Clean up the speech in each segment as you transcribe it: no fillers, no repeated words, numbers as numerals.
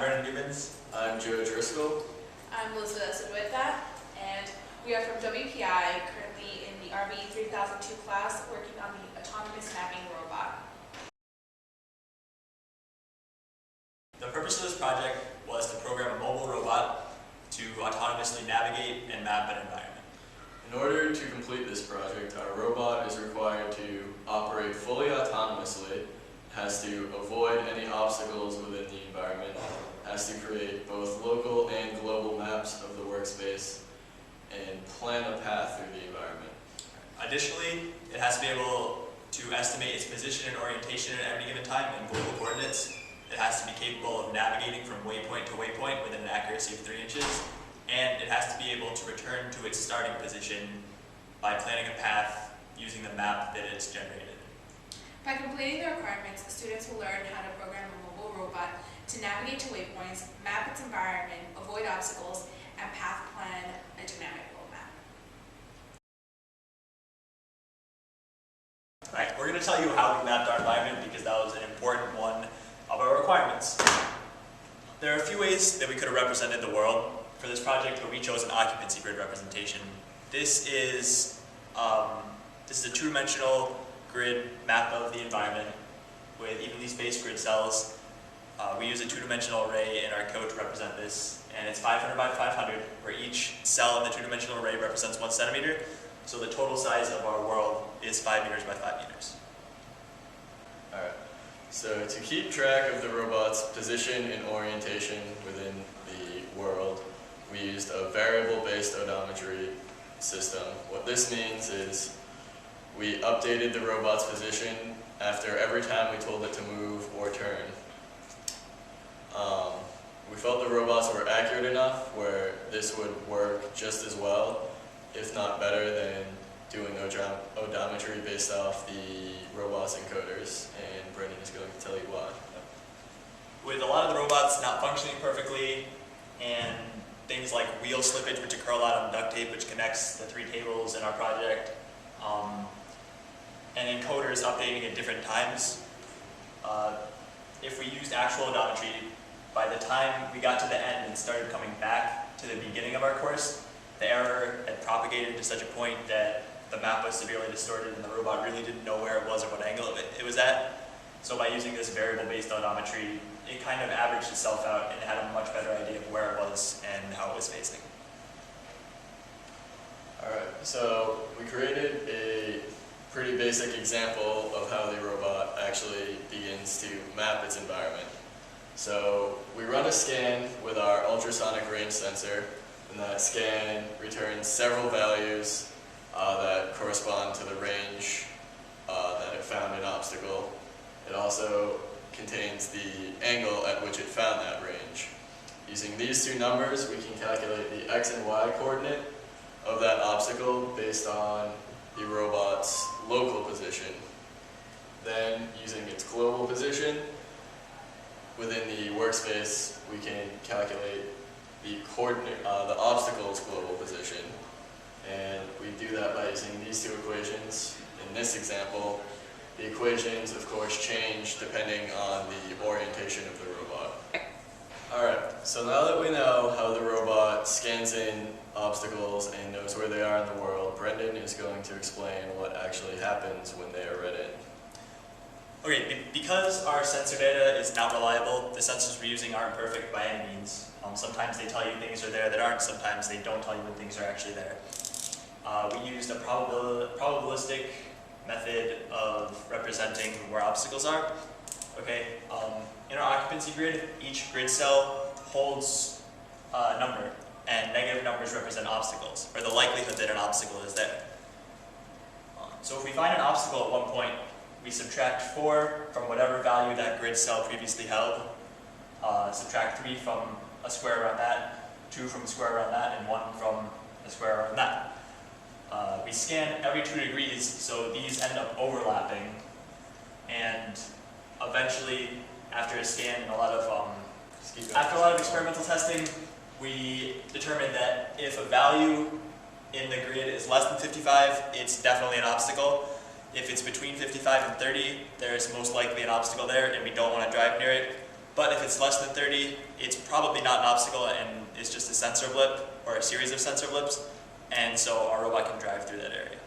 Brennan Gibbons. I'm Joe Driscoll. I'm Elizabeth Asadwita, and we are from WPI, currently in the RBE3002 class, working on the autonomous mapping robot. The purpose of this project was to program a mobile robot to autonomously navigate and map an environment. In order to complete this project, our robot is required to operate fully autonomously, has to avoid any obstacles within the environment, has to create both local and global maps of the workspace, and plan a path through the environment. Additionally, it has to be able to estimate its position and orientation at any given time in global coordinates. It has to be capable of navigating from waypoint to waypoint within an accuracy of 3 inches, and it has to be able to return to its starting position by planning a path using the map that it's generated. By completing the requirements, students will learn how to program a mobile robot to navigate to waypoints, map its environment, avoid obstacles, and path plan a dynamic roadmap. Alright, we're going to tell you how we mapped our environment because that was an important one of our requirements. There are a few ways that we could have represented the world for this project, but we chose an occupancy grid representation. This is a two-dimensional grid map of the environment with evenly spaced grid cells. We use a two-dimensional array in our code to represent this, and it's 500 by 500, where each cell in the two-dimensional array represents 1 centimeter. So the total size of our world is 5 meters by 5 meters. Alright, so to keep track of the robot's position and orientation within the world, we used a variable-based odometry system. What this means is we updated the robot's position after every time we told it to move or turn. We felt the robots were accurate enough where this would work just as well, if not better, than doing odometry based off the robot's encoders, and Brendan is going to tell you why. With a lot of the robots not functioning perfectly, and things like wheel slippage, which occur a lot on duct tape, which connects the 3 tables in our project, and encoders updating at different times. If we used actual odometry, by the time we got to the end and started coming back to the beginning of our course, the error had propagated to such a point that the map was severely distorted and the robot really didn't know where it was or what angle it was at. So by using this variable-based odometry, it kind of averaged itself out and had a much better idea of where it was and how it was facing. Alright, so we created a pretty basic example of how the robot actually begins to map its environment. So we run a scan with our ultrasonic range sensor, and that scan returns several values that correspond to the range that it found an obstacle. It also contains the angle at which it found that range. Using these 2 numbers, we can calculate the x and y coordinate of that obstacle based on the robot's local position. Then, using its global position within the workspace, we can calculate the coordinate, the obstacle's global position. And we do that by using these 2 equations. In this example, the equations, of course, change depending on the orientation of the robot. Alright, so now that we know how the robot scans in obstacles and knows where they are in the world, Brendan is going to explain what actually happens when they are read in. Okay, because our sensor data is not reliable, the sensors we're using aren't perfect by any means. Sometimes they tell you things are there that aren't, sometimes they don't tell you when things are actually there. We used a probabilistic method of representing where obstacles are. Okay, in our occupancy grid, each grid cell holds a number, and negative numbers represent obstacles, or the likelihood that an obstacle is there. So if we find an obstacle at one point, we subtract 4 from whatever value that grid cell previously held, subtract 3 from a square around that, 2 from a square around that, and 1 from a square around that. We scan every 2 degrees, so these end up overlapping, and eventually, after a scan and a lot of experimental testing, we determined that if a value in the grid is less than 55, it's definitely an obstacle. If it's between 55 and 30, there's most likely an obstacle there, and we don't want to drive near it. But if it's less than 30, it's probably not an obstacle and it's just a sensor blip or a series of sensor blips, and so our robot can drive through that area.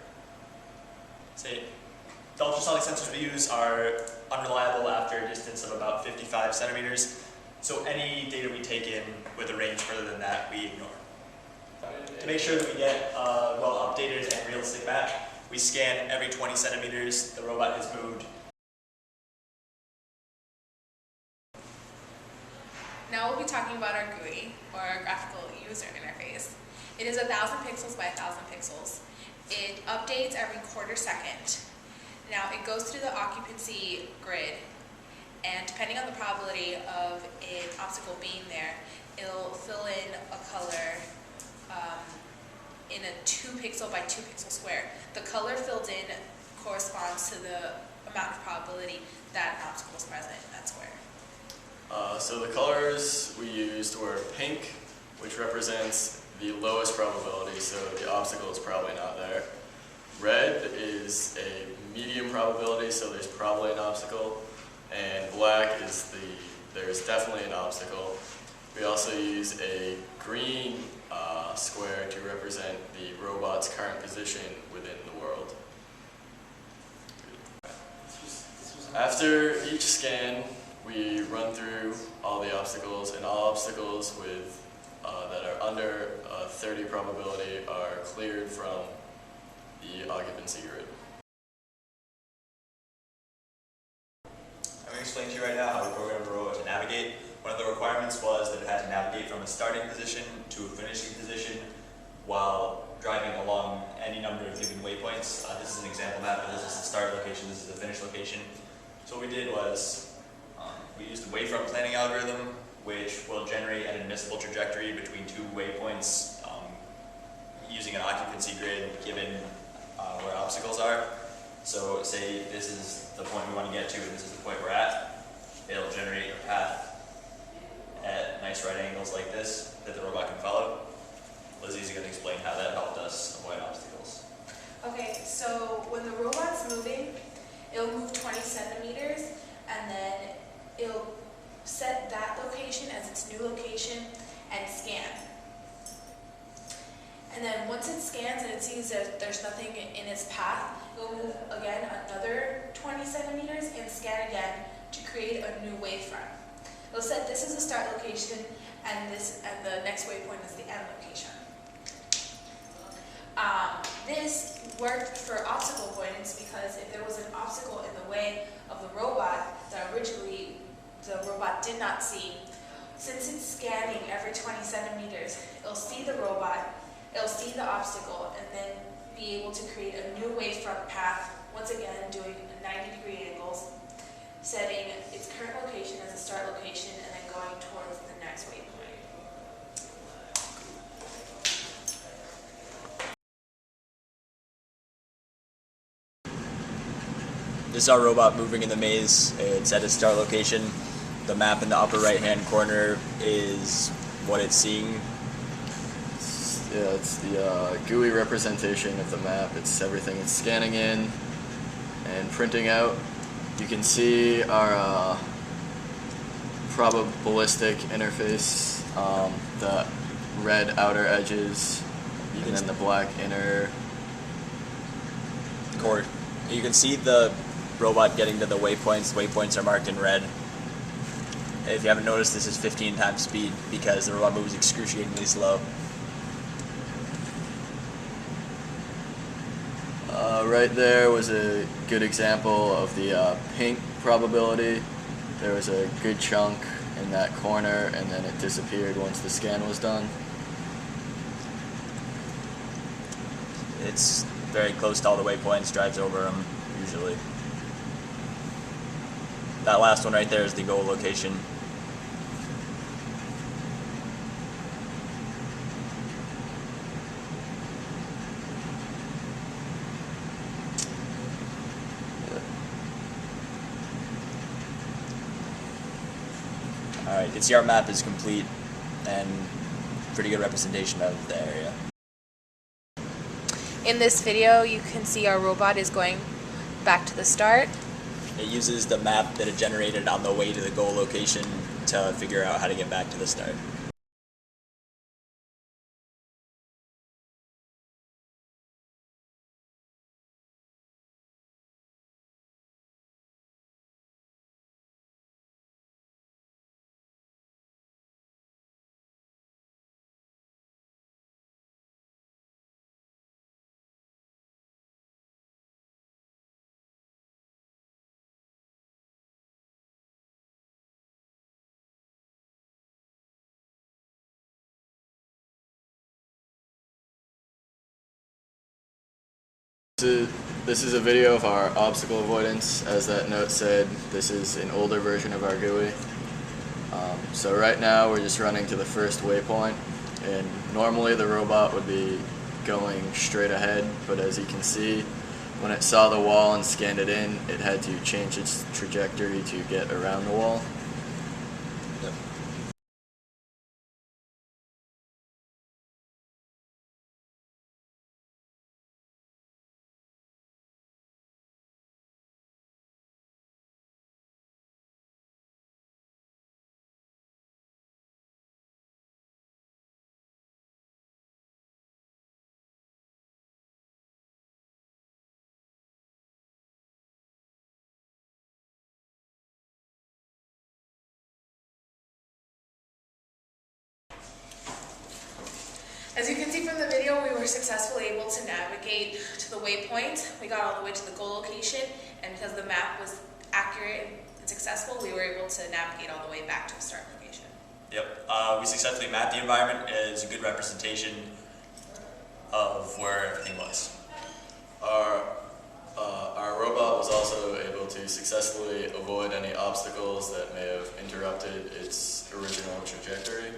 The ultrasonic sensors we use are unreliable after a distance of about 55 centimeters, so any data we take in with a range further than that, we ignore. To make sure that we get a well-updated and realistic map, we scan every 20 centimeters the robot has moved. Now we'll be talking about our GUI, or our graphical user interface. It is 1,000 pixels by 1,000 pixels. It updates every quarter second. Now it goes through the occupancy grid, and depending on the probability of an obstacle being there, it'll fill in a color in a 2 pixel by 2 pixel square. The color filled in corresponds to the amount of probability that an obstacle is present in that square. So the colors we used were pink, which represents the lowest probability, so the obstacle is probably not there. Red is a medium probability, so there's probably an obstacle. And black is there's definitely an obstacle. We also use a green square to represent the robot's current position within the world. After each scan, we run through all the obstacles, and all obstacles that are under a 30 probability are cleared from the occupancy grid. I'm going to explain to you right now how we program the robot to navigate. One of the requirements was that it had to navigate from a starting position to a finishing position while driving along any number of given waypoints. This is an example map. This is the start location, this is the finish location. So what we did was we used the wavefront planning algorithm, which will generate an admissible trajectory between two waypoints using an occupancy grid given where obstacles are. So say this is the point we want to get to and this is the point we're at. It'll generate a path at nice right angles like this that the robot can follow. Lizzie's going to explain how that helped us avoid obstacles. Okay, so when the robot's moving, it'll move 20 centimeters and then it'll set that location as its new location and scan. And then once it scans and it sees that there's nothing in its path, it'll move again another 20 centimeters and scan again to create a new wavefront. It'll set this as the start location and the next waypoint is the end location. This worked for obstacle avoidance because if there was an obstacle in the way of the robot that originally the robot did not see, since it's scanning every 20 centimeters, it'll see the robot, it'll see the obstacle, and then be able to create a new wavefront path, once again doing 90-degree angles, setting its current location as a start location, and then going towards the next waypoint. This is our robot moving in the maze. It's at its start location. The map in the upper right-hand corner is what it's seeing. Yeah, it's the GUI representation of the map. It's everything it's scanning in and printing out. You can see our probabilistic interface, the red outer edges, and then the black inner core. You can see the robot getting to the waypoints. The waypoints are marked in red. If you haven't noticed, this is 15 times speed because the robot moves excruciatingly slow. Right there was a good example of the pink probability. There was a good chunk in that corner and then it disappeared once the scan was done. It's very close to all the waypoints, drives over them usually. That last one right there is the goal location. Alright, you can see our map is complete and pretty good representation of the area. In this video, you can see our robot is going back to the start. It uses the map that it generated on the way to the goal location to figure out how to get back to the start. This is a video of our obstacle avoidance. As that note said, this is an older version of our GUI. So right now we're just running to the first waypoint, and normally the robot would be going straight ahead, but as you can see, when it saw the wall and scanned it in, it had to change its trajectory to get around the wall. Yep. As you can see from the video, we were successfully able to navigate to the waypoint. We got all the way to the goal location, and because the map was accurate and successful, we were able to navigate all the way back to the start location. Yep, we successfully mapped the environment as a good representation of where everything was. Our robot was also able to successfully avoid any obstacles that may have interrupted its original trajectory.